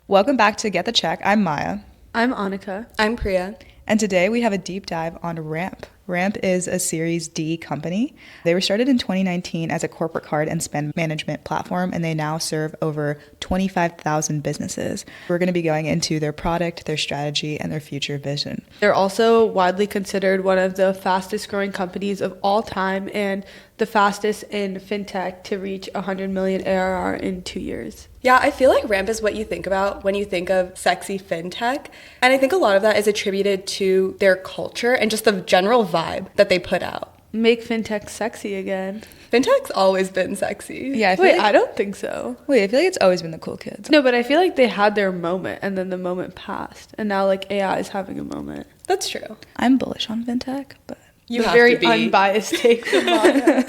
Welcome back to Get the Check. I'm Maya. I'm Anika. I'm Priya. And today we have a deep dive on Ramp. Ramp is a Series D company. They were started in 2019 as a corporate card and spend management platform, and they now serve over 25,000 businesses. We're going to be going into their product, their strategy, and their future vision. They're also widely considered one of the fastest growing companies of all time and the fastest in fintech to reach 100 million ARR in 2 years. Yeah, I feel like Ramp is what you think about when you think of sexy fintech. And I think a lot of that is attributed to their culture and just the general vibe that they put out. Make fintech sexy again. Fintech's always been sexy. Yeah, I don't think so. I feel like it's always been the cool kids. No, but I feel like they had their moment and then the moment passed. And now like AI is having a moment. That's true. I'm bullish on fintech, but You the have very to be. unbiased take from Maya,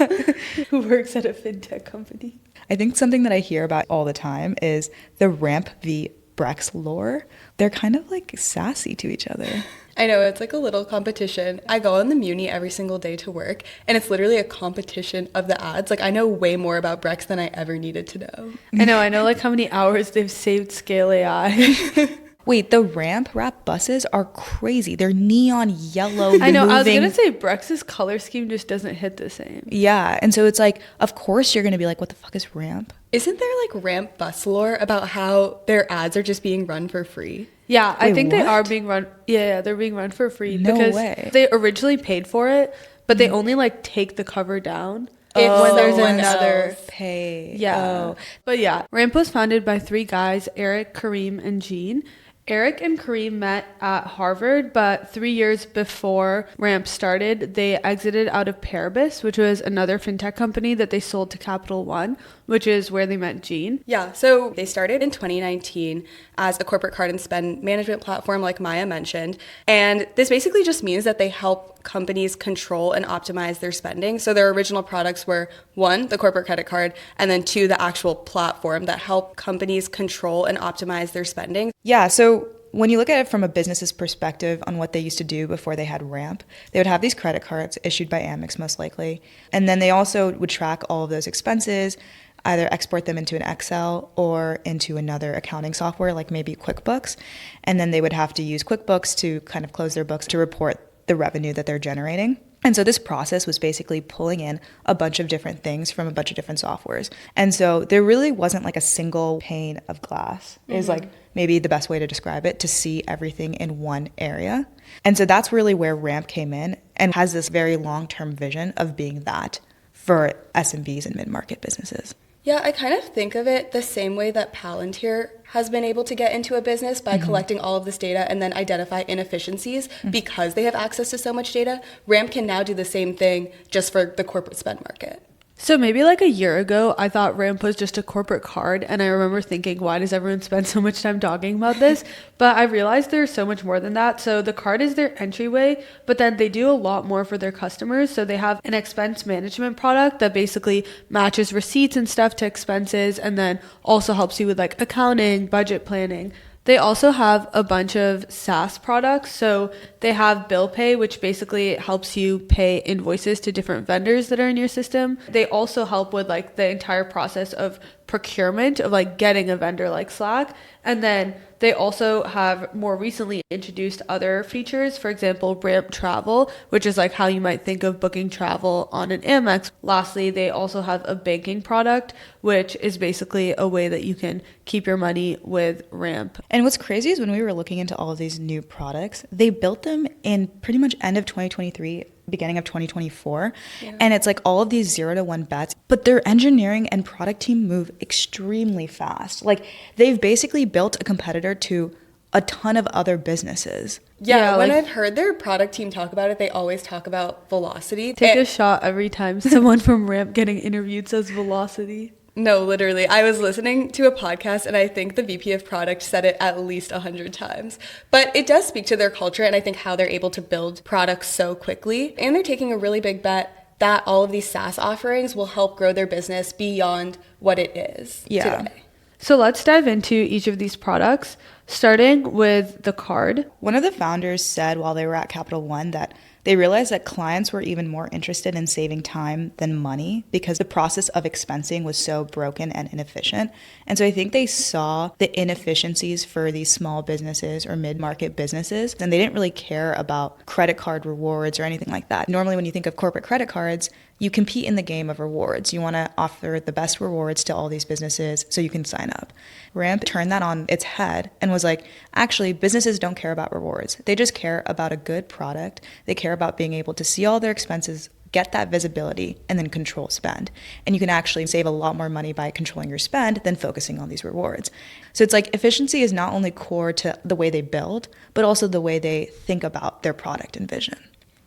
who works at a fintech company. I think something that I hear about all the time is the Ramp v. Brex lore. They're kind of like sassy to each other. I know, it's like a little competition. I go on the Muni every single day to work, and it's literally a competition of the ads. Like, I know way more about Brex than I ever needed to know. I know like how many hours they've saved Scale AI. Wait, the Ramp wrap buses are crazy. They're neon yellow. I know, moving. I was going to say Brex's color scheme just doesn't hit the same. Yeah, and so it's like, of course you're going to be like, what the fuck is Ramp? Isn't there like Ramp bus lore about how their ads are just being run for free? Yeah, I Wait, think they what? are being run. Yeah, they're being run for free No because way. they originally paid for it, but they only like take the cover down If when there's someone another. else Pay. Yeah, Oh. but yeah, Ramp was founded by three guys: Eric, Kareem, and Gene. Eric and Kareem met at Harvard, but 3 years before Ramp started, they exited out of Paribus, which was another fintech company that they sold to Capital One, which is where they met Gene. Yeah, so they started in 2019 as a corporate card and spend management platform, like Maya mentioned. And this basically just means that they help companies control and optimize their spending. So their original products were 1, the corporate credit card, and then 2, the actual platform that help companies control and optimize their spending. Yeah, so when you look at it from a business's perspective on what they used to do before they had Ramp, they would have these credit cards issued by Amex most likely. And then they also would track all of those expenses, either export them into an Excel or into another accounting software like maybe QuickBooks. And then they would have to use QuickBooks to kind of close their books to report the revenue that they're generating. And so this process was basically pulling in a bunch of different things from a bunch of different softwares. And so there really wasn't like a single pane of glass, is like maybe the best way to describe it, to see everything in one area. And so that's really where Ramp came in and has this very long-term vision of being that for SMBs and mid-market businesses. Yeah, I kind of think of it the same way that Palantir has been able to get into a business by collecting all of this data and then identify inefficiencies because they have access to so much data. Ramp can now do the same thing just for the corporate spend market. So maybe like a year ago, I thought Ramp was just a corporate card. And I remember thinking, why does everyone spend so much time talking about this? But I realized there's so much more than that. So the card is their entryway, but then they do a lot more for their customers. So they have an expense management product that basically matches receipts and stuff to expenses and then also helps you with like accounting, budget planning. They also have a bunch of SaaS products. So they have bill pay, which basically helps you pay invoices to different vendors that are in your system. They also help with like the entire process of procurement of like getting a vendor like Slack. And then they also have more recently introduced other features, for example, Ramp Travel, which is like how you might think of booking travel on an Amex. Lastly, they also have a banking product, which is basically a way that you can keep your money with Ramp. And what's crazy is when we were looking into all of these new products, they built them in pretty much end of 2023, beginning of 2024. Yeah. And it's like all of these 0 to 1 bets, but their engineering and product team move extremely fast. Like they've basically built a competitor to a ton of other businesses. Yeah, when I've heard their product team talk about it, they always talk about velocity. Take a shot every time someone from Ramp getting interviewed says velocity. No, literally. I was listening to a podcast and I think the VP of product said it at least 100 times. But it does speak to their culture and I think how they're able to build products so quickly. And they're taking a really big bet that all of these SaaS offerings will help grow their business beyond what it is today. So let's dive into each of these products, starting with the card. One of the founders said while they were at Capital One that They realized that clients were even more interested in saving time than money because the process of expensing was so broken and inefficient. And so I think they saw the inefficiencies for these small businesses or mid-market businesses, and they didn't really care about credit card rewards or anything like that. Normally, when you think of corporate credit cards, you compete in the game of rewards. You want to offer the best rewards to all these businesses so you can sign up. Ramp turned that on its head and was like, actually, businesses don't care about rewards. They just care about a good product. They care about being able to see all their expenses, get that visibility, and then control spend. And you can actually save a lot more money by controlling your spend than focusing on these rewards. So it's like efficiency is not only core to the way they build, but also the way they think about their product and vision.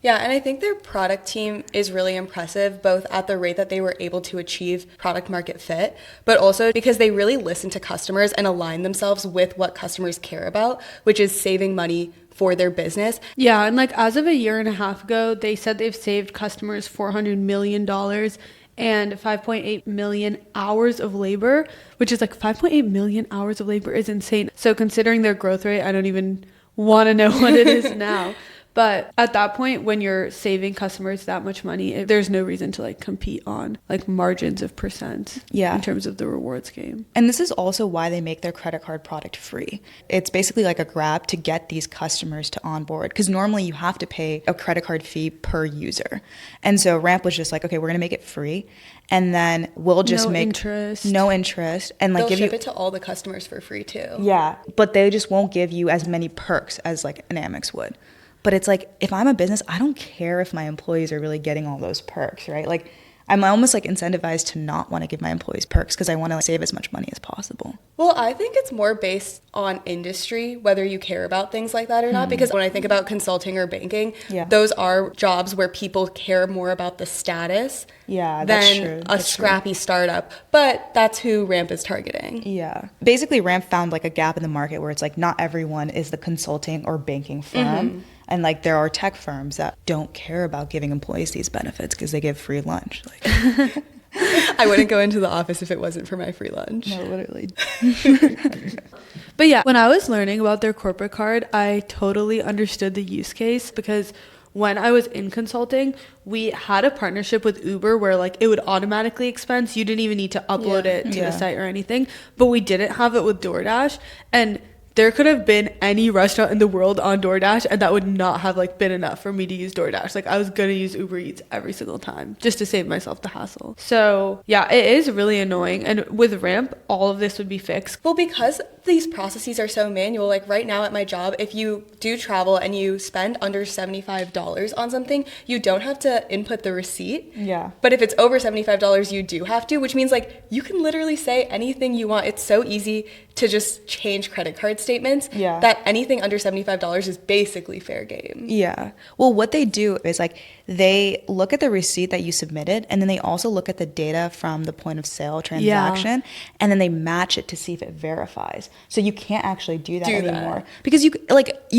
Yeah, and I think their product team is really impressive, both at the rate that they were able to achieve product market fit, but also because they really listen to customers and align themselves with what customers care about, which is saving money for their business. Yeah, and like as of a year and a half ago, they said they've saved customers $400 million and 5.8 million hours of labor, which is like 5.8 million hours of labor is insane. So considering their growth rate, I don't even want to know what it is now. But at that point, when you're saving customers that much money, there's no reason to like compete on like margins of percent in terms of the rewards game. And this is also why they make their credit card product free. It's basically like a grab to get these customers to onboard, because normally you have to pay a credit card fee per user. And so Ramp was just like, okay, we're going to make it free. And then we'll just make no interest and like they'll give ship you it to all the customers for free too. Yeah, but they just won't give you as many perks as like an Amex would. But it's like, if I'm a business, I don't care if my employees are really getting all those perks, right? Like, I'm almost like incentivized to not want to give my employees perks because I want to save as much money as possible. Well, I think it's more based on industry, whether you care about things like that or not. Because when I think about consulting or banking, those are jobs where people care more about the status than a scrappy startup. But that's who Ramp is targeting. Yeah. Basically, Ramp found like a gap in the market where it's like not everyone is the consulting or banking firm. And like there are tech firms that don't care about giving employees these benefits because they give free lunch. Like, I wouldn't go into the office if it wasn't for my free lunch. No, literally. But yeah, when I was learning about their corporate card, I totally understood the use case, because when I was in consulting, we had a partnership with Uber where like it would automatically expense. You didn't even need to upload it to the site or anything, but we didn't have it with DoorDash. And there could have been any restaurant in the world on DoorDash, and that would not have like been enough for me to use DoorDash. Like I was gonna use Uber Eats every single time just to save myself the hassle. So yeah, it is really annoying. And with Ramp, all of this would be fixed. Well, because these processes are so manual, like right now at my job, if you do travel and you spend under $75 on something, you don't have to input the receipt. Yeah. But if it's over $75, you do have to, which means like you can literally say anything you want. It's so easy to just change credit card statements that anything under $75 is basically fair game. Yeah. Well, what they do is like they look at the receipt that you submitted, and then they also look at the data from the point of sale transaction, and then they match it to see if it verifies. So you can't actually do that anymore because you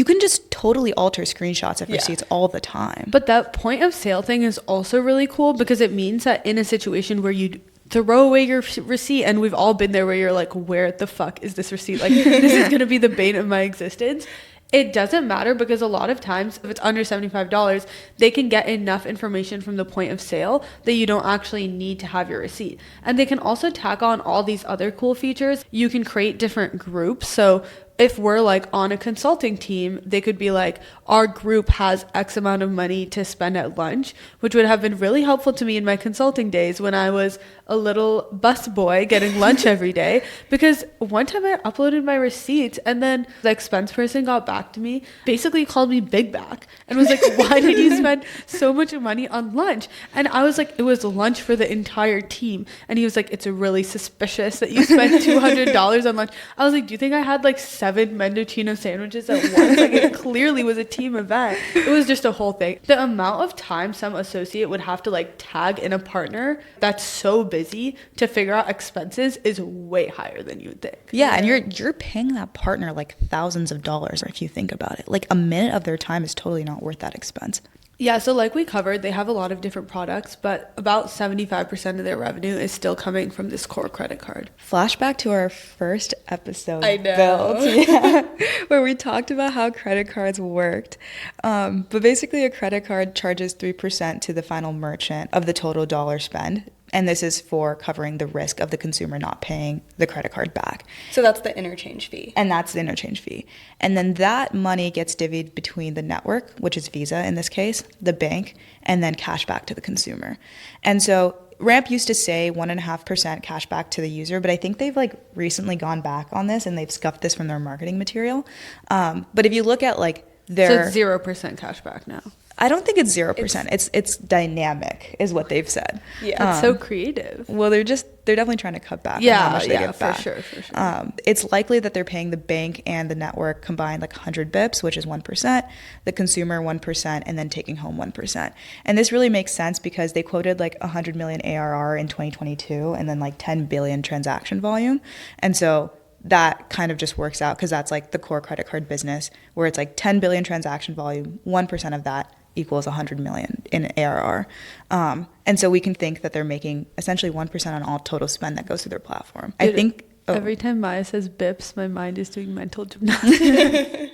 can just totally alter screenshots of receipts all the time. But that point of sale thing is also really cool, because it means that in a situation where you throw away your receipt, and we've all been there where you're like, where the fuck is this receipt? Like, this is going to be the bane of my existence. It doesn't matter, because a lot of times if it's under $75, they can get enough information from the point of sale that you don't actually need to have your receipt. And they can also tack on all these other cool features. You can create different groups. So if we're like on a consulting team, they could be like, our group has X amount of money to spend at lunch, which would have been really helpful to me in my consulting days when I was a little bus boy getting lunch every day. Because one time I uploaded my receipts, and then the expense person got back to me, basically called me big back, and was like, why did you spend so much money on lunch? And I was like, it was lunch for the entire team. And he was like, it's really suspicious that you spent $200 on lunch. I was like, do you think I had like 7 Mendocino sandwiches at once? Like, it clearly was a team event. It was just a whole thing. The amount of time some associate would have to like tag in a partner that's so busy to figure out expenses is way higher than you would think. Yeah, and you're paying that partner like thousands of dollars if you think about it. Like a minute of their time is totally not worth that expense. Yeah, so like we covered, they have a lot of different products, but about 75% of their revenue is still coming from this core credit card. Flashback to our first episode, I know. Built, yeah, where we talked about how credit cards worked. But basically, a credit card charges 3% to the final merchant of the total dollar spend. And this is for covering the risk of the consumer not paying the credit card back. So that's the interchange fee. And that's the interchange fee. And then that money gets divvied between the network, which is Visa in this case, the bank, and then cash back to the consumer. And so Ramp used to say 1.5% cash back to the user, but I think they've like recently gone back on this and they've scuffed this from their marketing material. But if you look at like their... So it's 0% cash back now. I don't think it's 0%. It's dynamic, is what they've said. Yeah. That's so creative. Well, they're definitely trying to cut back on how much they give back. For sure. It's likely that they're paying the bank and the network combined like 100 bips, which is 1%, the consumer 1%, and then taking home 1%. And this really makes sense because they quoted like 100 million ARR in 2022 and then like 10 billion transaction volume. And so that kind of just works out because that's like the core credit card business where it's like 10 billion transaction volume, 1% of that equals 100 million in ARR. And so we can think that they're making essentially 1% on all total spend that goes through their platform. I think every time Maya says bips, my mind is doing mental gymnastics.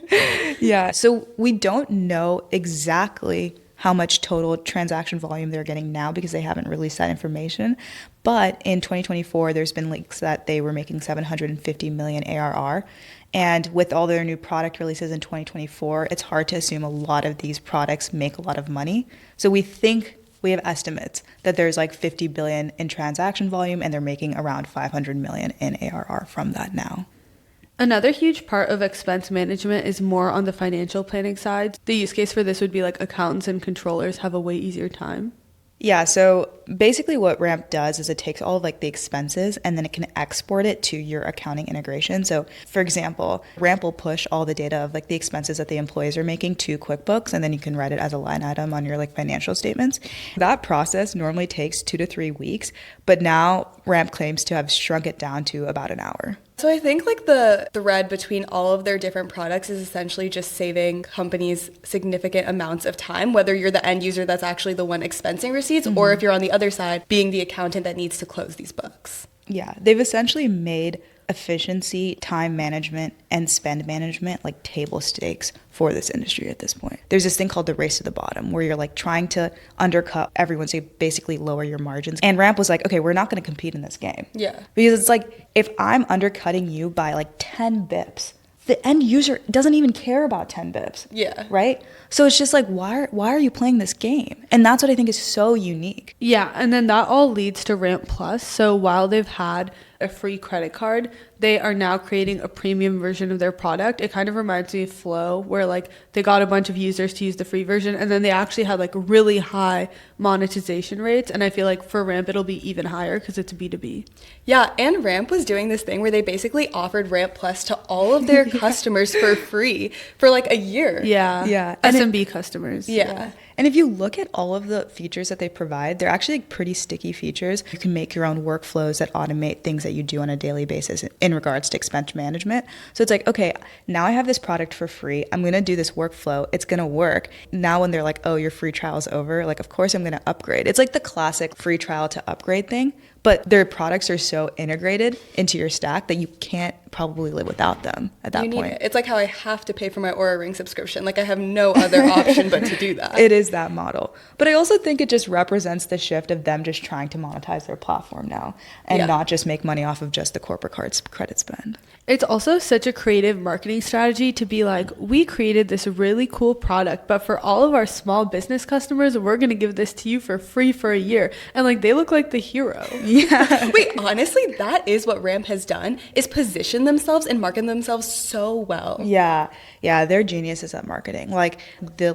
Yeah. So we don't know exactly how much total transaction volume they're getting now because they haven't released that information. But in 2024, there's been leaks that they were making 750 million ARR. And with all their new product releases in 2024, it's hard to assume a lot of these products make a lot of money. So we think we have estimates that there's like 50 billion in transaction volume and they're making around 500 million in ARR from that now. Another huge part of expense management is more on the financial planning side. The use case for this would be like accountants and controllers have a way easier time. Yeah, so basically what Ramp does is it takes all of like the expenses and then it can export it to your accounting integration. So for example, Ramp will push all the data of like the expenses that the employees are making to QuickBooks and then you can write it as a line item on your like financial statements. That process normally takes 2 to 3 weeks, but now Ramp claims to have shrunk it down to about an hour. So I think like the thread between all of their different products is essentially just saving companies significant amounts of time, whether you're the end user that's actually the one expensing receipts or if you're on the other side being the accountant that needs to close these books. Yeah, they've essentially made efficiency, time management, and spend management like table stakes for this industry at this point. There's this thing called the race to the bottom where you're like trying to undercut everyone, so you basically lower your margins. And Ramp was like, okay, we're not going to compete in this game. Yeah. Because it's like, if I'm undercutting you by like 10 bips, the end user doesn't even care about 10 bips. Yeah. Right? So it's just like, why are you playing this game? And that's what I think is so unique. Yeah, and then that all leads to Ramp Plus. So while they've had a free credit card, they are now creating a premium version of their product. It kind of reminds me of Flow, where like they got a bunch of users to use the free version and then they actually had like really high monetization rates. And I feel like for Ramp, it'll be even higher because it's B2B. Yeah, and Ramp was doing this thing where they basically offered Ramp Plus to all of their customers for free for like a year. Yeah. Yeah. SMB customers. Yeah. And if you look at all of the features that they provide, they're actually like pretty sticky features. You can make your own workflows that automate things that you do on a daily basis in regards to expense management. So it's like, okay, now I have this product for free. I'm going to do this workflow. It's going to work. Now when they're like, oh, your free trial is over, like, of course I'm going to upgrade. It's like the classic free trial to upgrade thing. But their products are so integrated into your stack that you can't probably live without them at that point. It's like how I have to pay for my Aura Ring subscription. Like I have no other option but to do that. It is that model. But I also think it just represents the shift of them just trying to monetize their platform now and not just make money off of just the corporate card's credit spend. It's also such a creative marketing strategy to be like, we created this really cool product, but for all of our small business customers, we're going to give this to you for free for a year. And like, they look like the hero. Yeah. Wait, honestly, that is what Ramp has done, is position themselves and market themselves so well. Yeah. Yeah. They're geniuses at marketing. Like the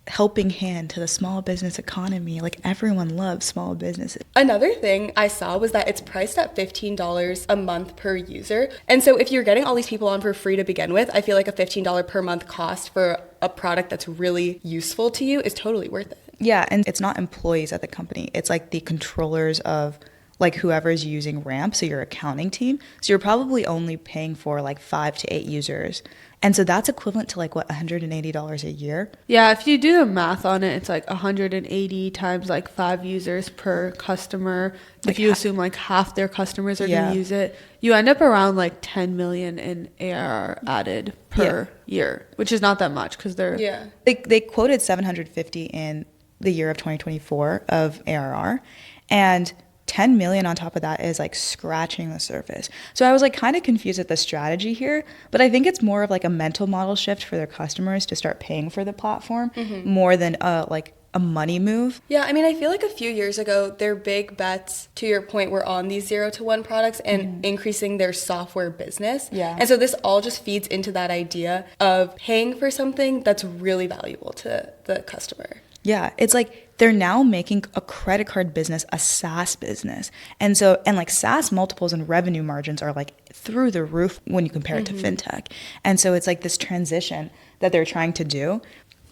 helping hand to the small business economy. Like everyone loves small businesses. Another thing I saw was that it's priced at $15 a month per user. And so if you're getting all these people on for free to begin with, I feel like a $15 per month cost for a product that's really useful to you is totally worth it. Yeah. And it's not employees at the company. It's like the controllers of like whoever's using Ramp, so your accounting team. So you're probably only paying for like 5 to 8 users. And so that's equivalent to like what, $180 a year? Yeah, if you do the math on it, it's like 180 times like 5 users per customer. Like if you assume like half their customers are going Yeah. to use it, you end up around like 10 million in ARR added per year, which is not that much because they're Yeah. They quoted 750 in the year of 2024 of ARR, and 10 million on top of that is like scratching the surface. So I was like kind of confused at the strategy here, but I think it's more of like a mental model shift for their customers to start paying for the platform more than like a money move. Yeah, I mean, I feel like a few years ago, their big bets, to your point, were on these 0 to 1 products and increasing their software business. Yeah. And so this all just feeds into that idea of paying for something that's really valuable to the customer. Yeah, it's like they're now making a credit card business a SaaS business. And so, and like SaaS multiples and revenue margins are like through the roof when you compare it to fintech. And so it's like this transition that they're trying to do.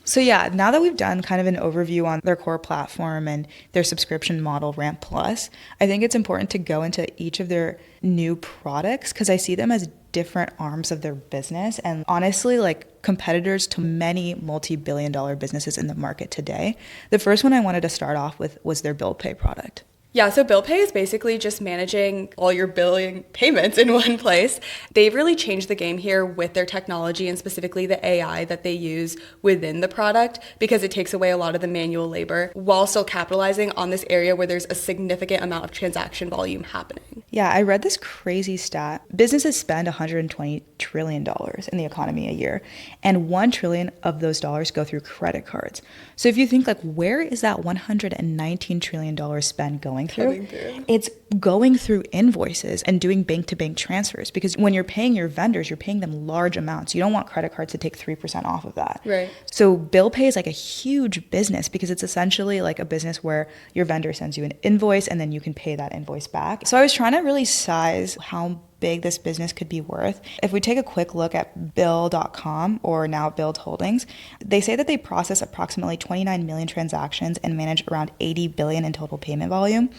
So yeah, now that we've done kind of an overview on their core platform and their subscription model, Ramp Plus, I think it's important to go into each of their new products because I see them as different arms of their business and honestly like competitors to many multi-billion-dollar businesses in the market today. The first one I wanted to start off with was their bill pay product. Yeah, so bill pay is basically just managing all your billing payments in one place. They've really changed the game here with their technology and specifically the AI that they use within the product because it takes away a lot of the manual labor while still capitalizing on this area where there's a significant amount of transaction volume happening. Yeah, I read this crazy stat. Businesses spend $120 trillion in the economy a year, and $1 trillion of those dollars go through credit cards. So if you think like, where is that $119 trillion spend going through? It's going through invoices and doing bank-to-bank transfers because when you're paying your vendors, you're paying them large amounts. You don't want credit cards to take 3% off of that. Right. So bill pay is like a huge business because it's essentially like a business where your vendor sends you an invoice and then you can pay that invoice back. So I was trying to really size how big this business could be worth. If we take a quick look at Bill.com or now Build Holdings, they say that they process approximately 29 million transactions and manage around 80 billion in total payment volume.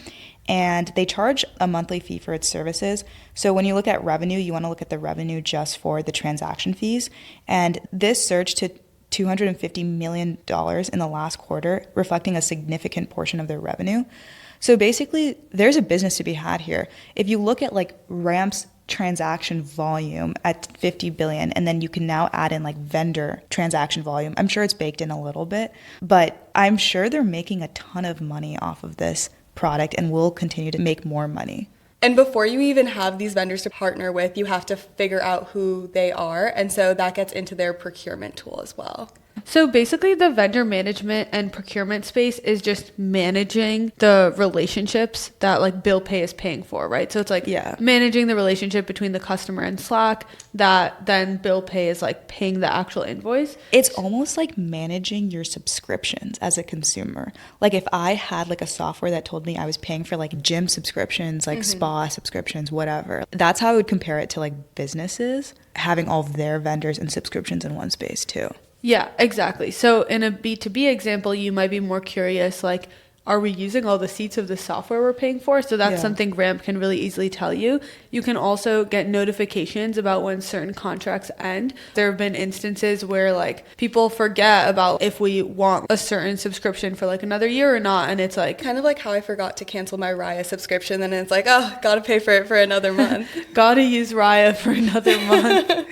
And they charge a monthly fee for its services. So when you look at revenue, you want to look at the revenue just for the transaction fees. And this surged to $250 million in the last quarter, reflecting a significant portion of their revenue. So basically, there's a business to be had here. If you look at like Ramp's transaction volume at 50 billion, and then you can now add in like vendor transaction volume, I'm sure it's baked in a little bit, but I'm sure they're making a ton of money off of this product and will continue to make more money. And before you even have these vendors to partner with, you have to figure out who they are. And so that gets into their procurement tool as well. So basically the vendor management and procurement space is just managing the relationships that like bill pay is paying for, right? So it's like managing the relationship between the customer and Slack that then bill pay is like paying the actual invoice. It's almost like managing your subscriptions as a consumer. Like if I had like a software that told me I was paying for like gym subscriptions, like spa subscriptions, whatever. That's how I would compare it to like businesses having all of their vendors and subscriptions in one space too. Yeah, exactly. So in a B2B example, you might be more curious, like, are we using all the seats of the software we're paying for? So that's something Ramp can really easily tell you. You can also get notifications about when certain contracts end. There have been instances where like people forget about if we want a certain subscription for like another year or not. And it's like kind of like how I forgot to cancel my Raya subscription. Then it's like, oh, gotta pay for it for another month. Gotta use Raya for another month.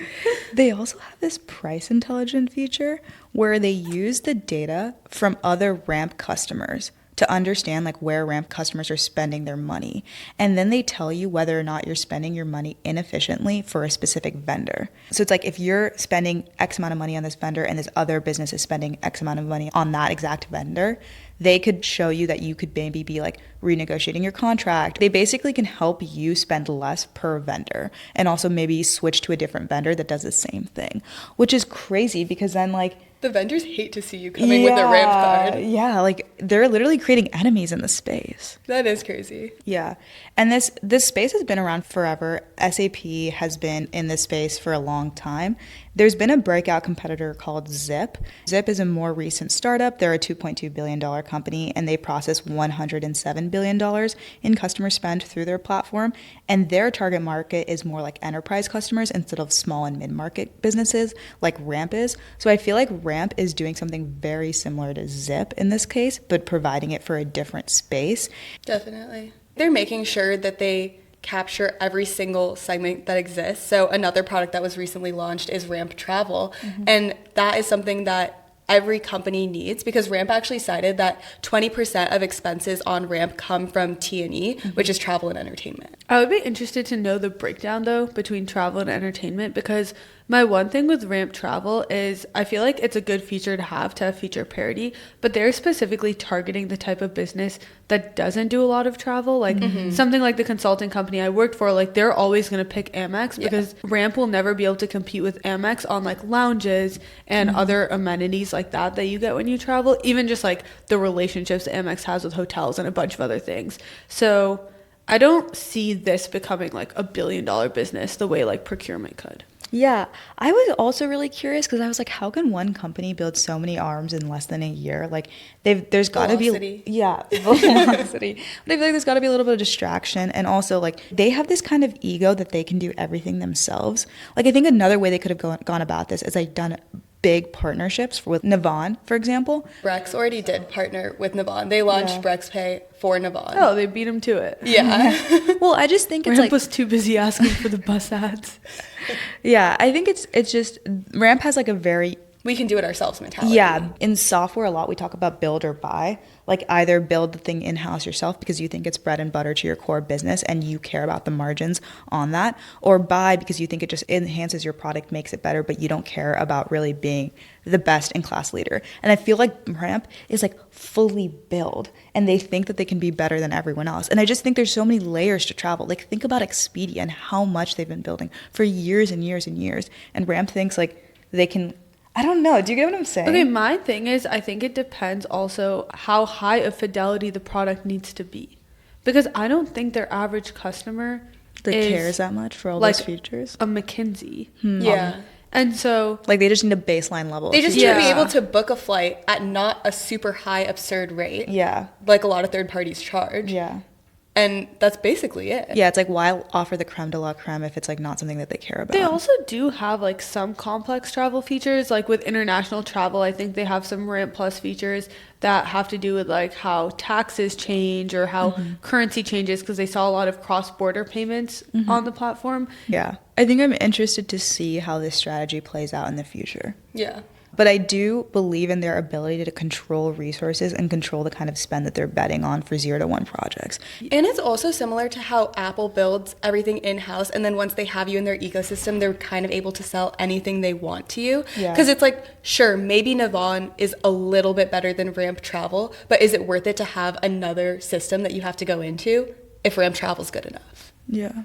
They also have this price intelligence feature where they use the data from other Ramp customers to understand like where Ramp customers are spending their money. And then they tell you whether or not you're spending your money inefficiently for a specific vendor. So it's like if you're spending X amount of money on this vendor and this other business is spending X amount of money on that exact vendor, they could show you that you could maybe be like renegotiating your contract. They basically can help you spend less per vendor and also maybe switch to a different vendor that does the same thing, which is crazy because then like the vendors hate to see you coming with a Ramp card. Yeah, like they're literally creating enemies in the space. That is crazy. Yeah. And this space has been around forever. SAP has been in this space for a long time. There's been a breakout competitor called Zip. Zip is a more recent startup. They're a $2.2 billion company, and they process $107 billion in customer spend through their platform. And their target market is more like enterprise customers instead of small and mid-market businesses like Ramp is. So I feel like Ramp is doing something very similar to Zip in this case, but providing it for a different space. Definitely. They're making sure that they capture every single segment that exists. So another product that was recently launched is Ramp Travel. And that is something that every company needs, because Ramp actually cited that 20% of expenses on Ramp come from T&E, which is travel and entertainment. I would be interested to know the breakdown, though, between travel and entertainment, because my one thing with Ramp Travel is I feel like it's a good feature to have feature parity, but they're specifically targeting the type of business that doesn't do a lot of travel. Like something like the consulting company I worked for, like they're always going to pick Amex because Ramp will never be able to compete with Amex on like lounges and other amenities like that you get when you travel, even just like the relationships Amex has with hotels and a bunch of other things. So I don't see this becoming like a $1 billion business the way like Procurement could. Yeah, I was also really curious because I was like, how can one company build so many arms in less than a year? Like, there's got to be, velocity. I feel like there's got to be a little bit of distraction, and also like they have this kind of ego that they can do everything themselves. Like, I think another way they could have gone about this is like done big partnerships with Navan, for example. Brex already did partner with Navan. They launched Brex Pay for Navan. Oh, they beat him to it. Yeah. Well, I just think it's Ramp was too busy asking for the bus ads. Yeah, I think it's just Ramp has like a very we can do it ourselves mentality. Yeah, in software a lot we talk about build or buy. Like either build the thing in-house yourself because you think it's bread and butter to your core business and you care about the margins on that, or buy because you think it just enhances your product, makes it better, but you don't care about really being the best in class leader. And I feel like Ramp is like fully build and they think that they can be better than everyone else. And I just think there's so many layers to travel. Like think about Expedia and how much they've been building for years and years and years. And Ramp thinks like they can, I don't know. Do you get what I'm saying? Okay, my thing is I think it depends also how high of fidelity the product needs to be. Because I don't think their average customer cares that much for all like those features. A McKinsey. Yeah. And so like they just need a baseline level. They just need to be able to book a flight at not a super high absurd rate. Yeah. Like a lot of third parties charge. Yeah. And that's basically it. Yeah, it's like why offer the creme de la creme if it's like not something that they care about. They also do have like some complex travel features. Like with international travel, I think they have some Ramp Plus features that have to do with like how taxes change or how currency changes, because they saw a lot of cross-border payments on the platform. Yeah. I think I'm interested to see how this strategy plays out in the future. Yeah. But I do believe in their ability to control resources and control the kind of spend that they're betting on for 0 to 1 projects. And it's also similar to how Apple builds everything in-house, and then once they have you in their ecosystem, they're kind of able to sell anything they want to you. Because it's like, sure, maybe Navan is a little bit better than Ramp Travel, but is it worth it to have another system that you have to go into if Ramp Travel's good enough? Yeah.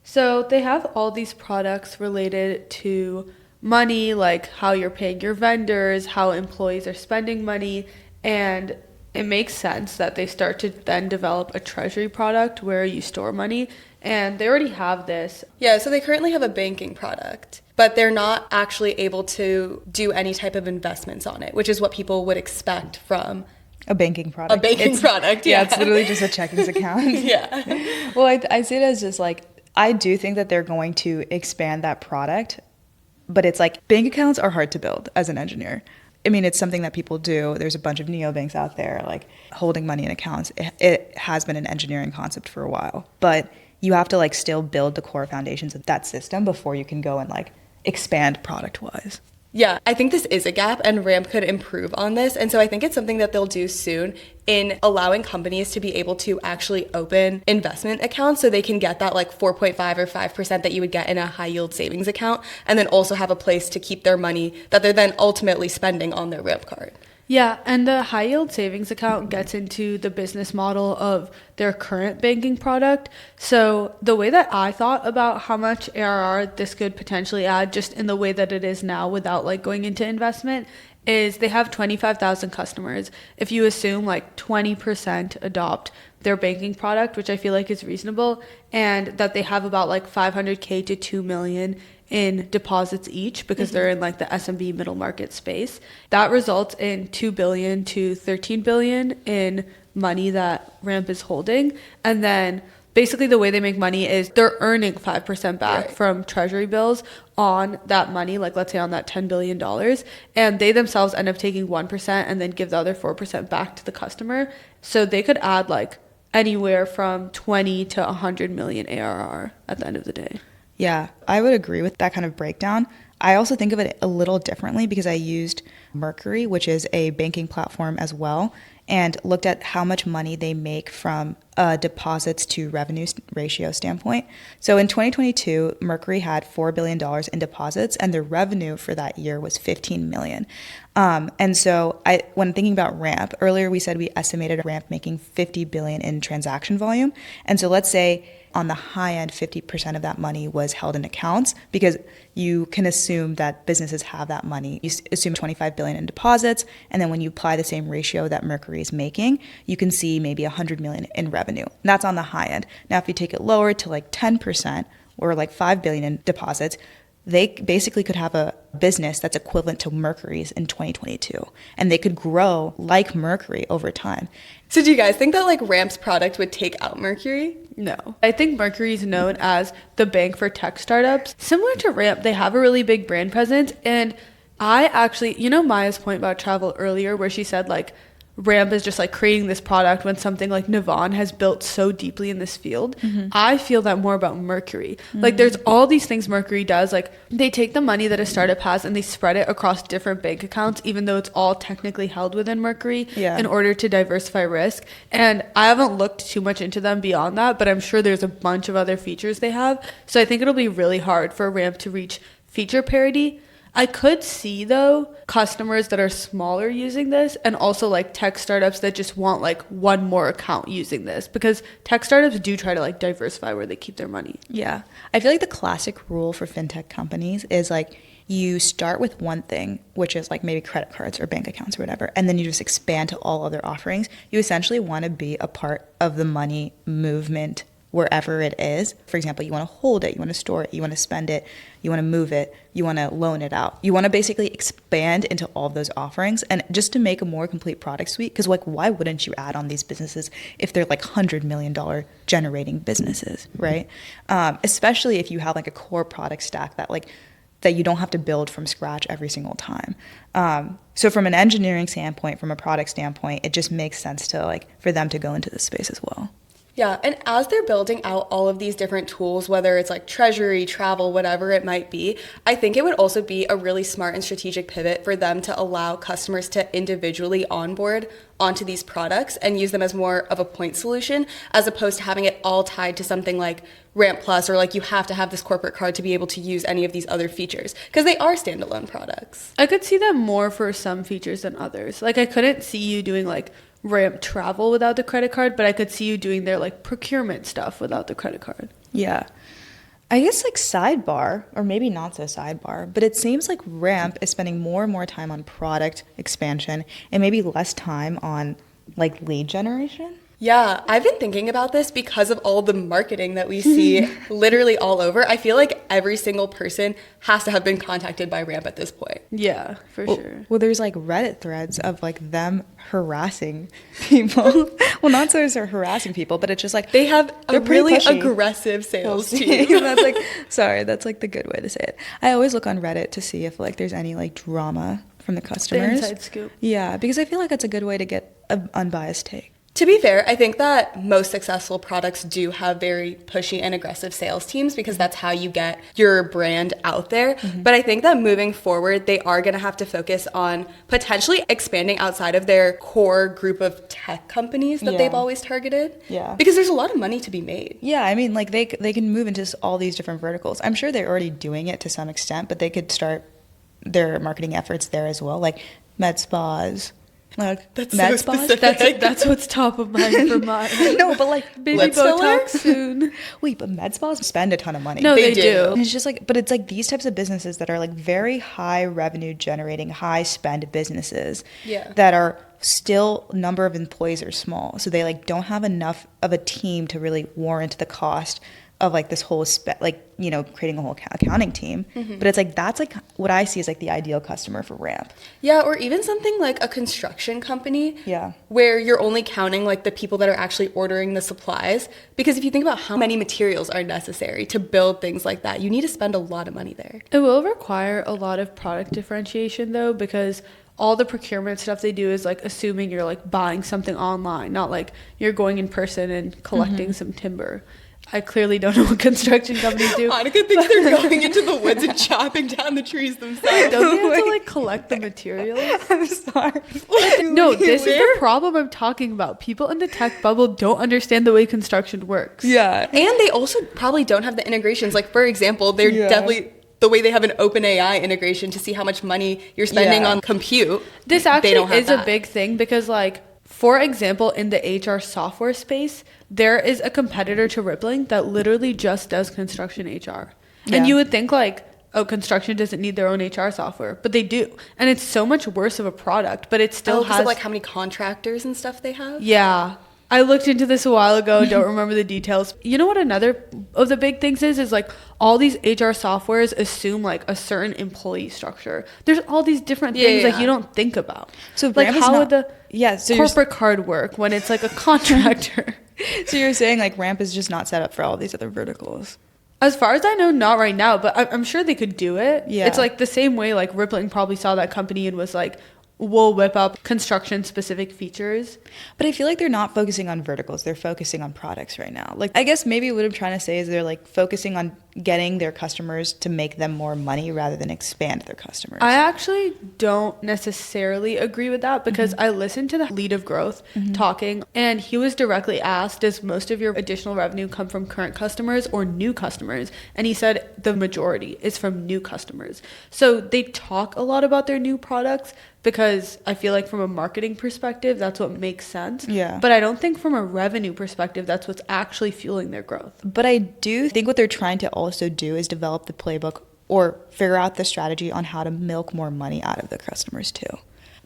So they have all these products related to money, like how you're paying your vendors, how employees are spending money, and it makes sense that they start to then develop a treasury product where you store money, and they already have this. Yeah, so they currently have a banking product, but they're not actually able to do any type of investments on it, which is what people would expect from a banking product. A banking product, yeah. Yeah, it's literally just a checkings account. Yeah. Well, I see it as just like, I do think that they're going to expand that product. But it's like bank accounts are hard to build as an engineer. I mean, it's something that people do. There's a bunch of neobanks out there, like holding money in accounts. It has been an engineering concept for a while. But you have to like still build the core foundations of that system before you can go and like expand product-wise. Yeah, I think this is a gap and Ramp could improve on this. And so I think it's something that they'll do soon in allowing companies to be able to actually open investment accounts so they can get that like 4.5 or 5% that you would get in a high yield savings account, and then also have a place to keep their money that they're then ultimately spending on their Ramp card. Yeah, and the high yield savings account gets into the business model of their current banking product. So the way that I thought about how much ARR this could potentially add just in the way that it is now without like going into investment is they have 25,000 customers. If you assume like 20% adopt their banking product, which I feel like is reasonable, and that they have about like 500K to 2 million in deposits each because they're in like the SMB middle market space. That results in $2 billion to $13 billion in money that Ramp is holding. And then basically the way they make money is they're earning 5% back from treasury bills on that money, like let's say on that $10 billion. And they themselves end up taking 1% and then give the other 4% back to the customer. So they could add like anywhere from 20 to 100 million ARR at the end of the day. Yeah, I would agree with that kind of breakdown. I also think of it a little differently because I used Mercury, which is a banking platform as well, and looked at how much money they make from deposits to revenue ratio standpoint. So in 2022, Mercury had $4 billion in deposits, and the revenue for that year was $15 million. And so when thinking about Ramp, earlier we said we estimated Ramp making $50 billion in transaction volume. And so let's say on the high end, 50% of that money was held in accounts, because you can assume that businesses have that money. You assume 25 billion in deposits, and then when you apply the same ratio that Mercury is making, you can see maybe 100 million in revenue. And that's on the high end. Now, if you take it lower to like 10% or like 5 billion in deposits, they basically could have a business that's equivalent to Mercury's in 2022, and they could grow like Mercury over time. So do you guys think that like Ramp's product would take out Mercury? No. I think Mercury is known as the bank for tech startups. Similar to Ramp, they have a really big brand presence. And I actually, Maya's point about travel earlier, where she said like Ramp is just like creating this product when something like Navan has built so deeply in this field. I feel that more about Mercury. Like there's all these things Mercury does. Like they take the money that a startup has and they spread it across different bank accounts, even though it's all technically held within Mercury in order to diversify risk. And I haven't looked too much into them beyond that, but I'm sure there's a bunch of other features they have. So I think it'll be really hard for Ramp to reach feature parity. I could see, though, customers that are smaller using this, and also like tech startups that just want like one more account using this, because tech startups do try to like diversify where they keep their money. Yeah. I feel like the classic rule for fintech companies is like you start with one thing, which is like maybe credit cards or bank accounts or whatever, and then you just expand to all other offerings. You essentially want to be a part of the money movement wherever it is. For example, you want to hold it, you want to store it, you want to spend it, you want to move it, you want to loan it out. You want to basically expand into all of those offerings, and just to make a more complete product suite, because like why wouldn't you add on these businesses if they're like $100 million generating businesses, right? Especially if you have like a core product stack that you don't have to build from scratch every single time. So from an engineering standpoint, from a product standpoint, it just makes sense to like for them to go into this space as well. Yeah, and as they're building out all of these different tools, whether it's like treasury, travel, whatever it might be, I think it would also be a really smart and strategic pivot for them to allow customers to individually onboard onto these products and use them as more of a point solution, as opposed to having it all tied to something like Ramp Plus, or like you have to have this corporate card to be able to use any of these other features, because they are standalone products. I could see them more for some features than others. Like I couldn't see you doing like Ramp travel without the credit card, but I could see you doing their like procurement stuff without the credit card. Yeah. I guess like sidebar, or maybe not so sidebar, but it seems like Ramp is spending more and more time on product expansion and maybe less time on like lead generation. Yeah, I've been thinking about this because of all the marketing that we see literally all over. I feel like every single person has to have been contacted by Ramp at this point. Yeah, for sure. Well, there's like Reddit threads of like them harassing people. Well, not so as they're harassing people, but it's just like they have a really pushy. Aggressive sales team. That's like, sorry, that's like the good way to say it. I always look on Reddit to see if like there's any like drama from the customers. The inside scoop. Yeah, because I feel like that's a good way to get an unbiased take. To be fair, I think that most successful products do have very pushy and aggressive sales teams, because that's how you get your brand out there. But I think that moving forward, they are going to have to focus on potentially expanding outside of their core group of tech companies that they've always targeted. Yeah. Because there's a lot of money to be made. Yeah, I mean, like they can move into all these different verticals. I'm sure they're already doing it to some extent, but they could start their marketing efforts there as well, like med spas. Like That's med so spas? specific. That's what's top of mind for mine. No, but like baby lip filler? Botox soon. Wait, but med spas spend a ton of money. No, they do. do. And it's just like, but it's like these types of businesses that are like very high revenue generating, high spend businesses that are still number of employees are small. So they like don't have enough of a team to really warrant the cost of like this whole creating a whole accounting team. But it's like that's like what I see as like the ideal customer for Ramp. Yeah, or even something like a construction company. Yeah. Where you're only counting like the people that are actually ordering the supplies. Because if you think about how many materials are necessary to build things like that, you need to spend a lot of money there. It will require a lot of product differentiation though, because all the procurement stuff they do is like assuming you're like buying something online, not like you're going in person and collecting some timber. I clearly don't know what construction companies do. Anika thinks they're going into the woods and chopping down the trees themselves. Don't they have to like collect the materials? I'm sorry. No, this is the problem I'm talking about. People in the tech bubble don't understand the way construction works. Yeah. And they also probably don't have the integrations. Like, for example, they're definitely the way they have an OpenAI integration to see how much money you're spending on compute. This actually is a big thing because, like, for example, in the HR software space, there is a competitor to Rippling that literally just does construction HR. Yeah. And you would think like, oh, construction doesn't need their own HR software, but they do. And it's so much worse of a product, but it still has... of like how many contractors and stuff they have? Yeah. I looked into this a while ago, don't remember the details. You know what another of the big things is like all these HR softwares assume like a certain employee structure. There's all these different things like you don't think about. So like how would the so corporate card work when it's like a contractor? So you're saying like Ramp is just not set up for all these other verticals? As far as I know, not right now, but I'm sure they could do it. Yeah. It's like the same way like Rippling probably saw that company and was like, we'll whip up construction specific features. But I feel like they're not focusing on verticals. They're focusing on products right now. Like, I guess maybe what I'm trying to say is they're like focusing on getting their customers to make them more money rather than expand their customers. I actually don't necessarily agree with that because I listened to the lead of growth talking, and he was directly asked, does most of your additional revenue come from current customers or new customers? And he said the majority is from new customers. So they talk a lot about their new products because I feel like from a marketing perspective, that's what makes sense. Yeah. But I don't think from a revenue perspective, that's what's actually fueling their growth. But I do think what they're trying to also do is develop the playbook or figure out the strategy on how to milk more money out of the customers too.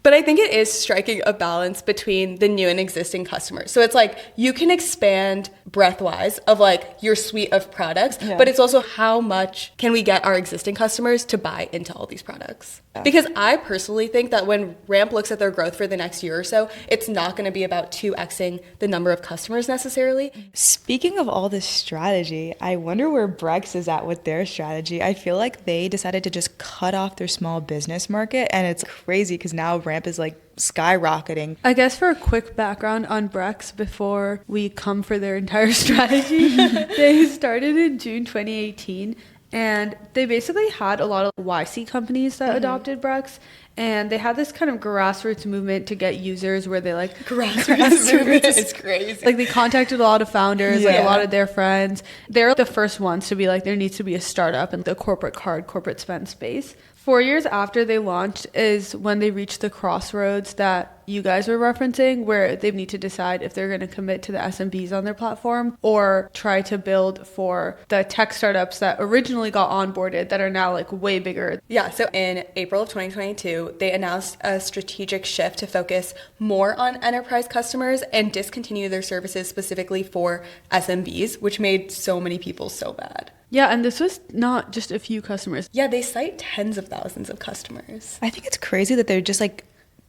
But I think it is striking a balance between the new and existing customers. So it's like you can expand breadth-wise of like your suite of products, but it's also how much can we get our existing customers to buy into all these products? Because I personally think that when Ramp looks at their growth for the next year or so, it's not going to be about 2xing the number of customers necessarily. Speaking of all this strategy, I wonder where Brex is at with their strategy. I feel like they decided to just cut off their small business market, and it's crazy because now Ramp is like skyrocketing. I guess for a quick background on Brex before we come for their entire strategy, they started in June 2018. And they basically had a lot of YC companies that adopted Brex. And they had this kind of grassroots movement to get users where they like... Grassroots movement is crazy. Like they contacted a lot of founders, like a lot of their friends. They're the first ones to be like, there needs to be a startup in the corporate card, corporate spend space. 4 years after they launched is when they reached the crossroads that you guys were referencing, where they need to decide if they're going to commit to the SMBs on their platform or try to build for the tech startups that originally got onboarded that are now like way bigger. Yeah, so in April of 2022, they announced a strategic shift to focus more on enterprise customers and discontinue their services specifically for SMBs, which made so many people so bad. Yeah, and this was not just a few customers. Yeah, they cite tens of thousands of customers. I think it's crazy that they're just like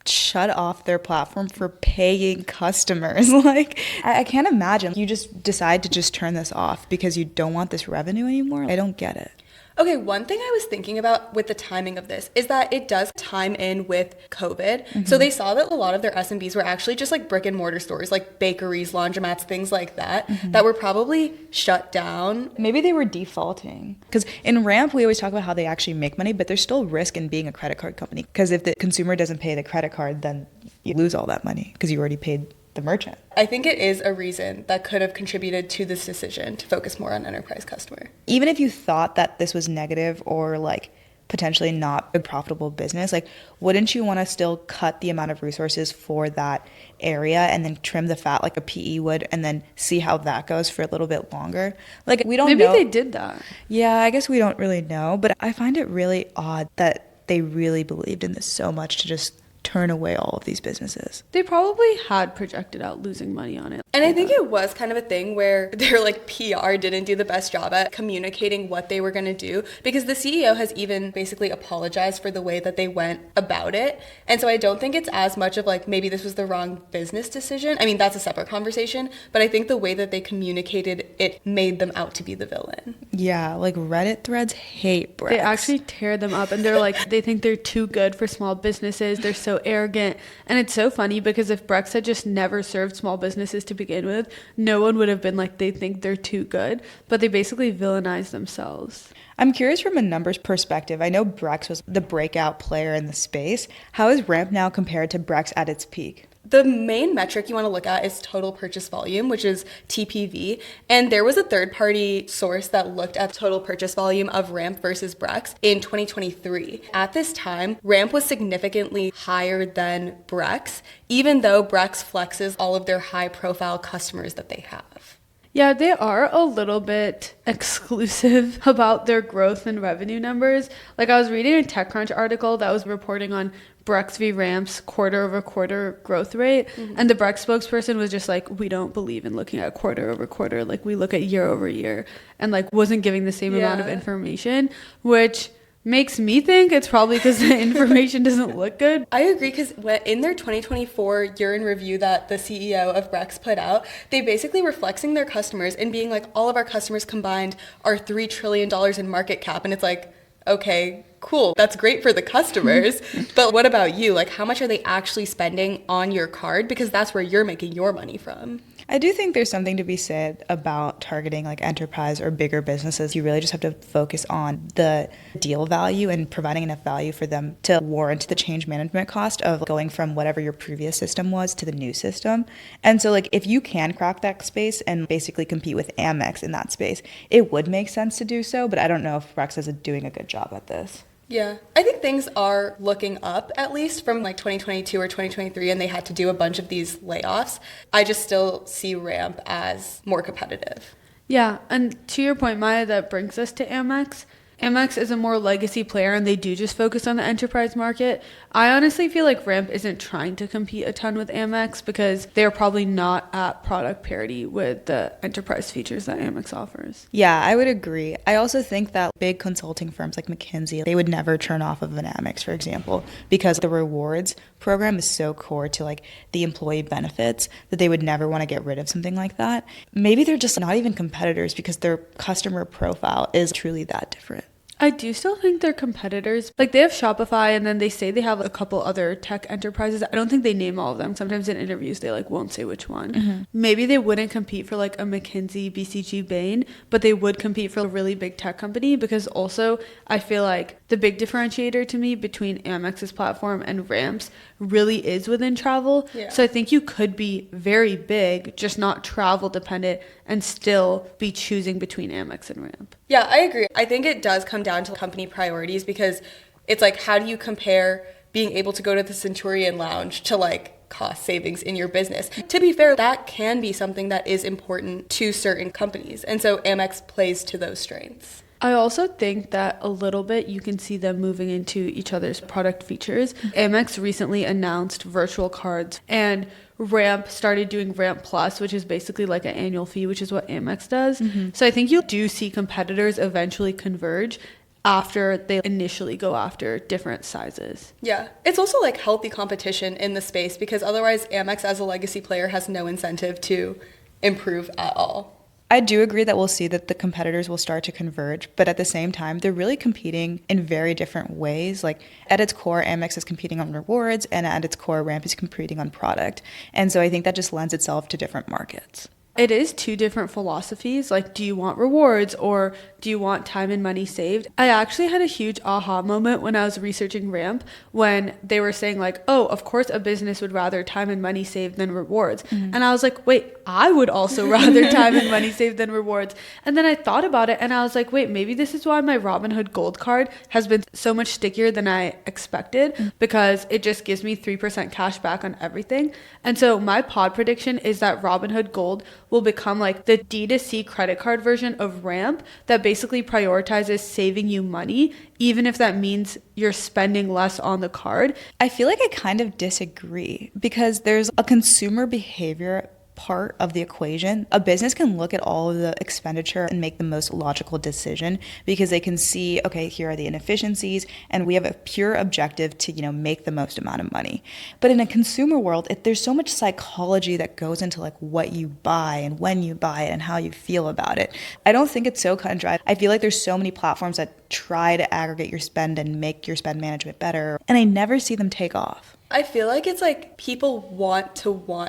shut off their platform for paying customers. Like, I can't imagine you just decide to just turn this off because you don't want this revenue anymore. I don't get it. Okay, one thing I was thinking about with the timing of this is that it does time in with COVID. So they saw that a lot of their SMBs were actually just like brick and mortar stores, like bakeries, laundromats, things like that, that were probably shut down. Maybe they were defaulting. Because in Ramp, we always talk about how they actually make money, but there's still risk in being a credit card company. Because if the consumer doesn't pay the credit card, then you lose all that money because you already paid the merchant. I think it is a reason that could have contributed to this decision to focus more on enterprise customer. Even if you thought that this was negative or like potentially not a profitable business, like wouldn't you want to still cut the amount of resources for that area and then trim the fat like a PE would and then see how that goes for a little bit longer? Like we don't know. Maybe they did that. Yeah, I guess we don't really know, but I find it really odd that they really believed in this so much to just turn away all of these businesses. They probably had projected out losing money on it. And And I think it was kind of a thing where their like PR didn't do the best job at communicating what they were going to do, because the CEO has even basically apologized for the way that they went about it. And so I don't think it's as much of like maybe this was the wrong business decision. I mean, that's a separate conversation, but I think the way that they communicated it made them out to be the villain. Yeah, like Reddit threads hate Brex. They actually tear them up, and they're like, they think they're too good for small businesses. They're so arrogant. And it's so funny because if Brex had just never served small businesses to begin with, no one would have been like, they think they're too good. But they basically villainize themselves. I'm curious from a numbers perspective. I know Brex was the breakout player in the space. How is Ramp now compared to Brex at its peak? The main metric you want to look at is total purchase volume, which is TPV. And there was a third-party source that looked at total purchase volume of Ramp versus Brex in 2023. At this time, Ramp was significantly higher than Brex, even though Brex flexes all of their high-profile customers that they have. Yeah, they are a little bit exclusive about their growth and revenue numbers. Like I was reading a TechCrunch article that was reporting on Brex v. Ramp's quarter-over-quarter growth rate. Mm-hmm. And the Brex spokesperson was just like, we don't believe in looking at quarter-over-quarter. Like we look at year-over-year, and like wasn't giving the same amount of information, which makes me think it's probably because the information doesn't look good. I agree, because in their 2024 year in review that the CEO of Brex put out, they basically were flexing their customers and being like, all of our customers combined are $3 trillion in market cap. And it's like, okay, cool. That's great for the customers. But what about you? Like, how much are they actually spending on your card? Because that's where you're making your money from. I do think there's something to be said about targeting like enterprise or bigger businesses. You really just have to focus on the deal value and providing enough value for them to warrant the change management cost of going from whatever your previous system was to the new system. And so like if you can crack that space and basically compete with Amex in that space, it would make sense to do so, but I don't know if Brex is doing a good job at this. Yeah, I think things are looking up, at least from like 2022 or 2023, and they had to do a bunch of these layoffs. I just still see Ramp as more competitive. Yeah, and to your point, Maya, that brings us to Amex. Amex is a more legacy player, and they do just focus on the enterprise market. I honestly feel like Ramp isn't trying to compete a ton with Amex because they're probably not at product parity with the enterprise features that Amex offers. Yeah, I would agree. I also think that big consulting firms like McKinsey, they would never turn off of an Amex, for example, because the rewards program is so core to like the employee benefits that they would never want to get rid of something like that. Maybe they're just not even competitors because their customer profile is truly that different. I do still think they're competitors. Like they have Shopify, and then they say they have a couple other tech enterprises. I don't think they name all of them. Sometimes in interviews they like won't say which one. Mm-hmm. Maybe they wouldn't compete for like a McKinsey, BCG, Bain, but they would compete for a really big tech company, because also I feel like the big differentiator to me between Amex's platform and Ramp's really is within travel. Yeah. So I think you could be very big, just not travel dependent, and still be choosing between Amex and Ramp. Yeah, I agree. I think it does come down to company priorities, because it's like, how do you compare being able to go to the Centurion Lounge to like cost savings in your business? To be fair, that can be something that is important to certain companies. And so Amex plays to those strengths. I also think that a little bit you can see them moving into each other's product features. Amex recently announced virtual cards, and Ramp started doing Ramp Plus, which is basically like an annual fee, which is what Amex does. Mm-hmm. So I think you do see competitors eventually converge after they initially go after different sizes. Yeah, it's also like healthy competition in the space, because otherwise Amex as a legacy player has no incentive to improve at all. I do agree that we'll see that the competitors will start to converge, but at the same time, they're really competing in very different ways. Like at its core, Amex is competing on rewards, and at its core, Ramp is competing on product. And so I think that just lends itself to different markets. It is two different philosophies. Like, do you want rewards or do you want time and money saved? I actually had a huge aha moment when I was researching Ramp, when they were saying like, oh, of course a business would rather time and money saved than rewards. Mm-hmm. And I was like, wait, I would also rather time and money saved than rewards. And then I thought about it, and I was like, wait, maybe this is why my Robinhood Gold card has been so much stickier than I expected, because it just gives me 3% cash back on everything. And so my pod prediction is that Robinhood Gold will become like the D2C credit card version of Ramp that basically prioritizes saving you money, even if that means you're spending less on the card. I feel like I kind of disagree, because there's a consumer behavior part of the equation. A business can look at all of the expenditure and make the most logical decision because they can see, okay, here are the inefficiencies, and we have a pure objective to, make the most amount of money. But in a consumer world, there's so much psychology that goes into like what you buy and when you buy it and how you feel about it. I don't think it's so cut and dry. I feel like there's so many platforms that try to aggregate your spend and make your spend management better, and I never see them take off. I feel like it's like people want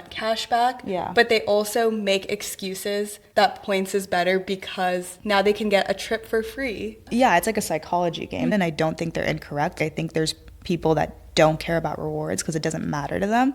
cash back, but they also make excuses that points is better because now they can get a trip for free. Yeah, it's like a psychology game, and I don't think they're incorrect. I think there's people that don't care about rewards because it doesn't matter to them.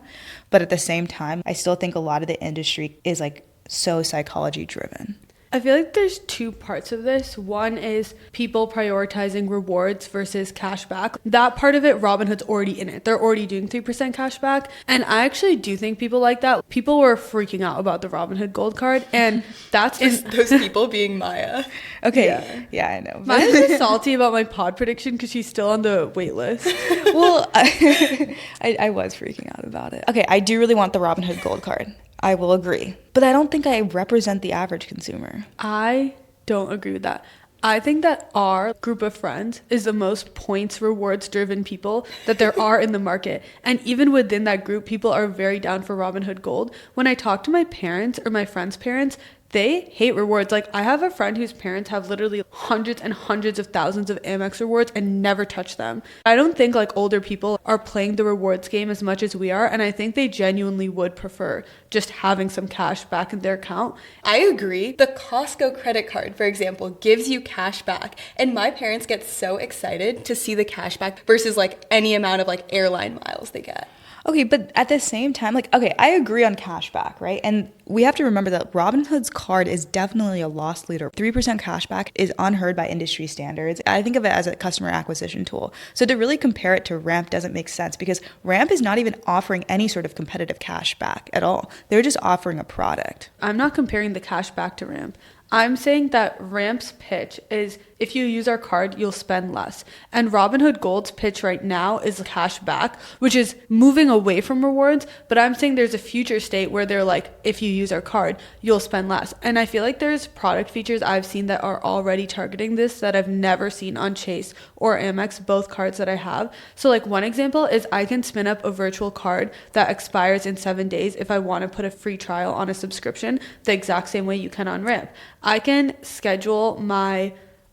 But at the same time, I still think a lot of the industry is like so psychology driven. I feel like there's two parts of this. One is people prioritizing rewards versus cash back. That part of it, Robinhood's already in it. They're already doing 3% cash back. And I actually do think people like that. People were freaking out about the Robinhood Gold Card. And that's those people being Maya. Okay. Yeah, I know. Maya's just salty about my pod prediction because she's still on the wait list. Well, I was freaking out about it. Okay, I do really want the Robinhood Gold Card. I will agree. But I don't think I represent the average consumer. I don't agree with that. I think that our group of friends is the most points rewards driven people that there are in the market. And even within that group, people are very down for Robinhood Gold. When I talk to my parents or my friends' parents, they hate rewards. Like, I have a friend whose parents have literally hundreds and hundreds of thousands of Amex rewards and never touch them. I don't think like older people are playing the rewards game as much as we are. And I think they genuinely would prefer just having some cash back in their account. I agree. The Costco credit card, for example, gives you cash back. And my parents get so excited to see the cash back versus like any amount of like airline miles they get. Okay, but at the same time, I agree on cashback, right? And we have to remember that Robinhood's card is definitely a loss leader. 3% cashback is unheard by industry standards. I think of it as a customer acquisition tool. So to really compare it to Ramp doesn't make sense because Ramp is not even offering any sort of competitive cashback at all. They're just offering a product. I'm not comparing the cashback to Ramp. I'm saying that Ramp's pitch is if you use our card, you'll spend less. And Robinhood Gold's pitch right now is cash back, which is moving away from rewards. But I'm saying there's a future state where they're like, if you use our card, you'll spend less. And I feel like there's product features I've seen that are already targeting this that I've never seen on Chase or Amex, both cards that I have. So like one example is I can spin up a virtual card that expires in 7 days if I want to put a free trial on a subscription, the exact same way you can on Ramp. I can schedule my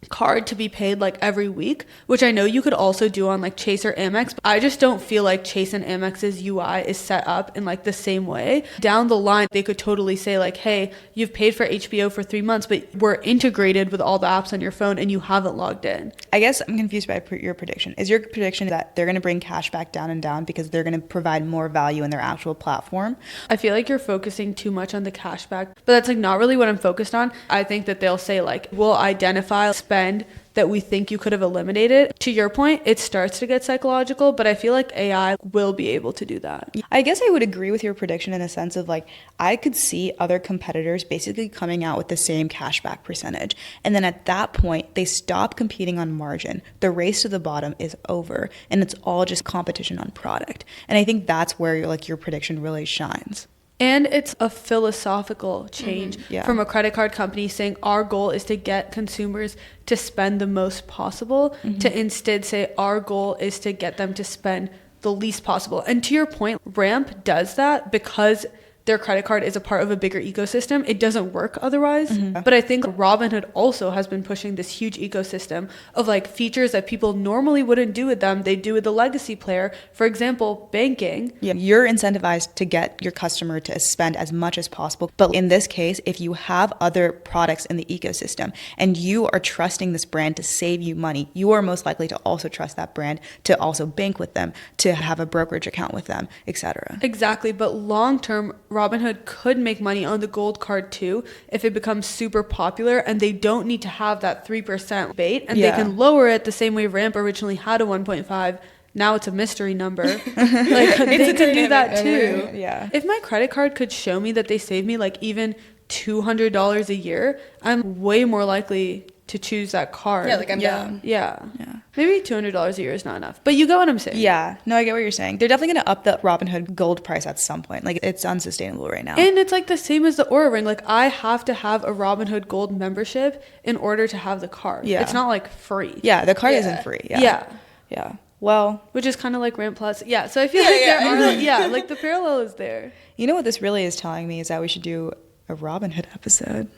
card to be paid like every week, which I know you could also do on like Chase or Amex, but I just don't feel like Chase and Amex's UI is set up in like the same way. Down the line, they could totally say like, hey, you've paid for HBO for 3 months, but we're integrated with all the apps on your phone and you haven't logged in. I guess I'm confused by your prediction. Is your prediction that they're going to bring cash back down and down because they're going to provide more value in their actual platform? I feel like you're focusing too much on the cashback, but that's like not really what I'm focused on. I think that they'll say like, we'll identify spend that we think you could have eliminated. To your point, it starts to get psychological, but I feel like AI will be able to do that. I guess I would agree with your prediction in the sense of like, I could see other competitors basically coming out with the same cashback percentage. And then at that point, they stop competing on margin. The race to the bottom is over and it's all just competition on product. And I think that's where your prediction really shines. And it's a philosophical change from a credit card company saying our goal is to get consumers to spend the most possible to instead say our goal is to get them to spend the least possible. And to your point, Ramp does that because their credit card is a part of a bigger ecosystem. It doesn't work otherwise. But I think Robinhood also has been pushing this huge ecosystem of like features that people normally wouldn't do with them. They do with the legacy player. For example, banking. Yeah, you're incentivized to get your customer to spend as much as possible. But in this case, if you have other products in the ecosystem and you are trusting this brand to save you money, you are most likely to also trust that brand to also bank with them, to have a brokerage account with them, etc. Exactly. But long term, Robinhood could make money on the gold card too if it becomes super popular and they don't need to have that 3% bait and they can lower it the same way Ramp originally had a 1.5. Now it's a mystery number. Like they can do that too. Yeah. If my credit card could show me that they saved me like even $200 a year, I'm way more likely to choose that card. Yeah, like I'm down. Yeah. Yeah. Maybe $200 a year is not enough. But you get what I'm saying. Yeah. No, I get what you're saying. They're definitely going to up the Robinhood Gold price at some point. Like, it's unsustainable right now. And it's like the same as the Aura Ring. Like, I have to have a Robinhood Gold membership in order to have the card. Yeah. It's not like free. Yeah, the card Yeah. isn't free. Yeah. Yeah. Well, Which is kind of like Ramp Plus. Yeah. So I feel like there are, like the parallel is there. you know what this really is telling me is that we should do a Robinhood episode.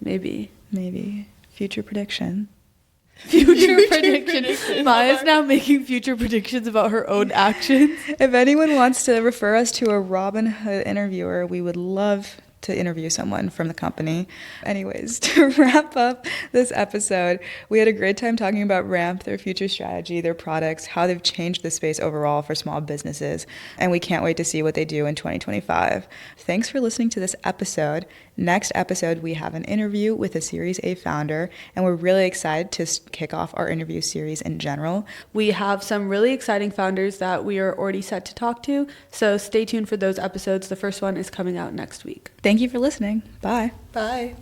Maybe. Maybe. Future prediction. Future prediction. Maya's now making future predictions about her own actions. If anyone wants to refer us to a Robinhood interviewer, we would love to interview someone from the company. Anyways, to wrap up this episode, we had a great time talking about Ramp, their future strategy, their products, how they've changed the space overall for small businesses, and we can't wait to see what they do in 2025. Thanks for listening to this episode. Next episode, we have an interview with a Series A founder, and we're really excited to kick off our interview series in general. We have some really exciting founders that we are already set to talk to, so stay tuned for those episodes. The first one is coming out next week. Thank you for listening. Bye. Bye.